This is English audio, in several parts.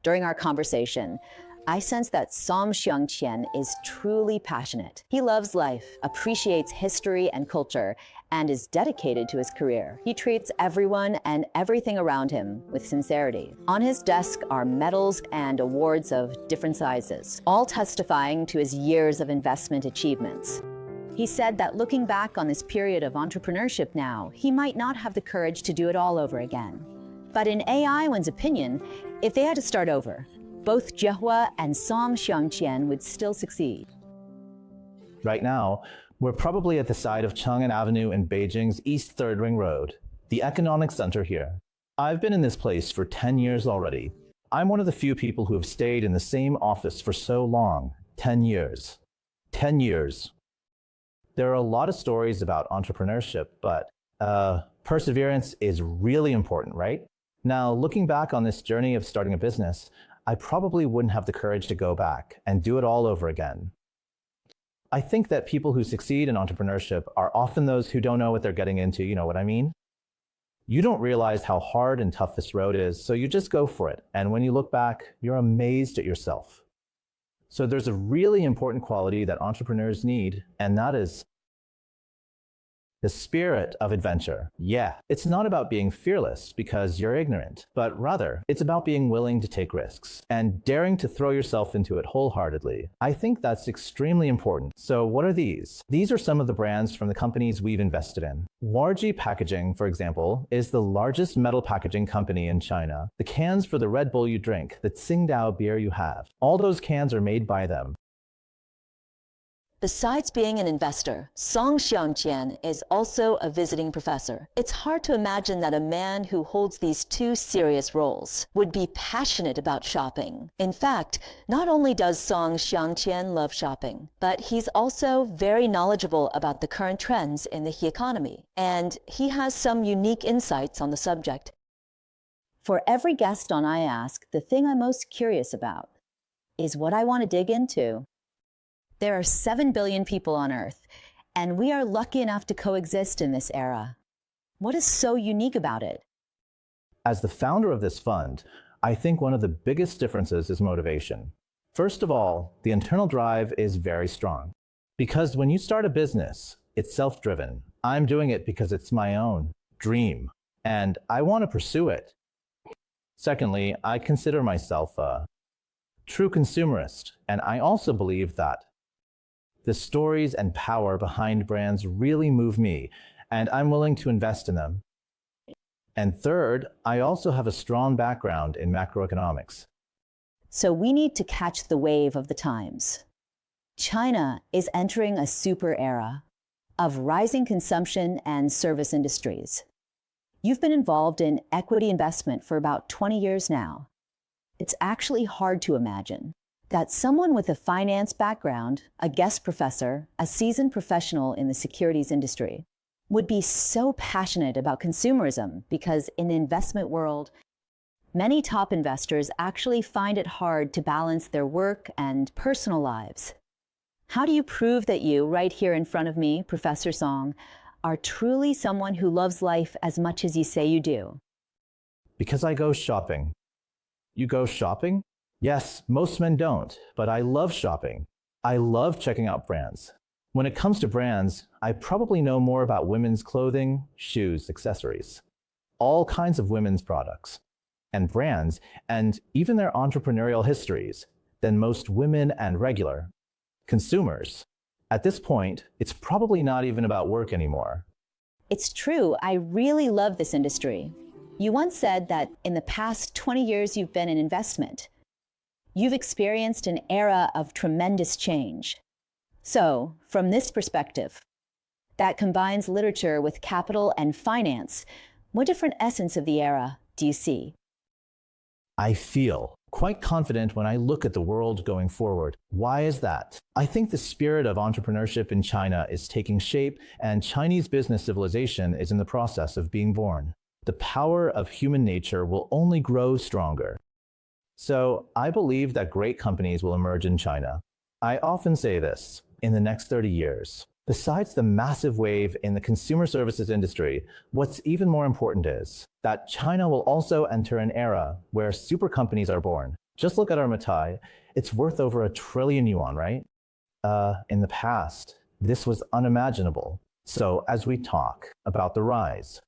During our conversation, I sense that Xiangqian is truly passionate. He loves life, appreciates history and culture, and is dedicated to his career. He treats everyone and everything around him with sincerity. On his desk are medals and awards of different sizes, all testifying to his years of investment achievements. He said that looking back on this period of entrepreneurship now, he might not have the courage to do it all over again. But in AI's opinion, if they had to start over, both Jiehua and Xiangqian would still succeed. Right now, we're probably at the side of Chang'an Avenue in Beijing's East 3rd Ring Road, the economic center here. I've been in this place for 10 years already. I'm one of the few people who have stayed in the same office for so long, 10 years. 10 years. There are a lot of stories about entrepreneurship, but perseverance is really important, right? Now, looking back on this journey of starting a business, I probably wouldn't have the courage to go back and do it all over again. I think that people who succeed in entrepreneurship are often those who don't know what they're getting into, you know what I mean? You don't realize how hard and tough this road is, so you just go for it. And when you look back, you're amazed at yourself. So there's a really important quality that entrepreneurs need, and that is the spirit of adventure. Yeah, it's not about being fearless because you're ignorant, but rather it's about being willing to take risks and daring to throw yourself into it wholeheartedly. I think that's extremely important. So what are these? These are some of the brands from the companies we've invested in. Warji Packaging, for example, is the largest metal packaging company in China. The cans for the Red Bull you drink, the Tsingtao beer you have, all those cans are made by them. Besides being an investor, Xiangqian is also a visiting professor. It's hard to imagine that a man who holds these two serious roles would be passionate about shopping. In fact, not only does Xiangqian love shopping, but he's also very knowledgeable about the current trends in the economy, and he has some unique insights on the subject. For every guest on IASK, the thing I'm most curious about is what I want to dig into. There are 7 billion people on Earth, and we are lucky enough to coexist in this era. What is so unique about it? As the founder of this fund, I think one of the biggest differences is motivation. First of all, the internal drive is very strong. Because when you start a business, it's self-driven. I'm doing it because it's my own dream, and I want to pursue it. Secondly, I consider myself a true consumerist, and I also believe that the stories and power behind brands really move me, and I'm willing to invest in them. And third, I also have a strong background in macroeconomics. So we need to catch the wave of the times. China is entering a super era of rising consumption and service industries. You've been involved in equity investment for about 20 years now. It's actually hard to imagine that someone with a finance background, a guest professor, a seasoned professional in the securities industry, would be so passionate about consumerism because in the investment world, many top investors actually find it hard to balance their work and personal lives. How do you prove that you, right here in front of me, Professor Song, are truly someone who loves life as much as you say you do? Because I go shopping. You go shopping? Yes, most men don't, but I love shopping. I love checking out brands. When it comes to brands, I probably know more about women's clothing, shoes, accessories, all kinds of women's products and brands, and even their entrepreneurial histories than most women and regular consumers. At this point, it's probably not even about work anymore. It's true. I really love this industry. You once said that in the past 20 years you've been in investment. You've experienced an era of tremendous change. So, from this perspective, that combines literature with capital and finance, what different essence of the era do you see? I feel quite confident when I look at the world going forward. Why is that? I think the spirit of entrepreneurship in China is taking shape, and Chinese business civilization is in the process of being born. The power of human nature will only grow stronger. So I believe that great companies will emerge in China. I often say this, in the next 30 years. Besides the massive wave in the consumer services industry, what's even more important is that China will also enter an era where super companies are born. Just look at our mitai. It's worth over 1 trillion yuan, right? In the past, this was unimaginable. So as we talk about the rise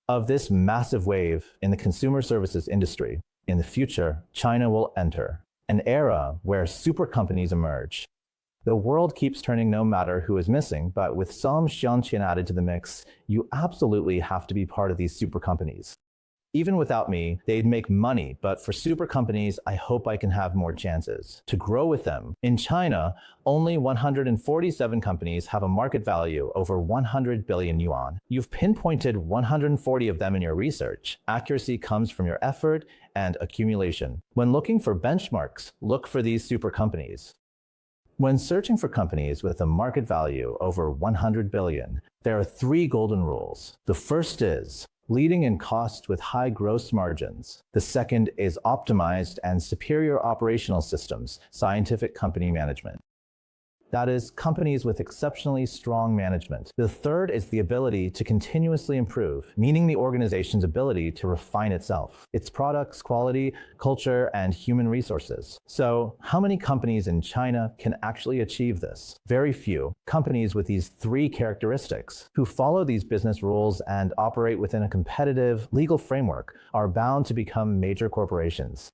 of this massive wave in the consumer services industry, in the future, China will enter an era where super companies emerge. The world keeps turning no matter who is missing, but with some Xiangqian added to the mix, you absolutely have to be part of these super companies. Even without me, they'd make money, but for super companies, I hope I can have more chances to grow with them. In China, only 147 companies have a market value over 100 billion yuan. You've pinpointed 140 of them in your research. Accuracy comes from your effort and accumulation. When looking for benchmarks, look for these super companies. When searching for companies with a market value over 100 billion, there are 3 golden rules. The first is leading in cost with high gross margins. The second is optimized and superior operational systems, scientific company management. That is, companies with exceptionally strong management. The third is the ability to continuously improve, meaning the organization's ability to refine itself, its products, quality, culture, and human resources. So, how many companies in China can actually achieve this? Very few. Companies with these 3 characteristics, who follow these business rules and operate within a competitive legal framework, are bound to become major corporations.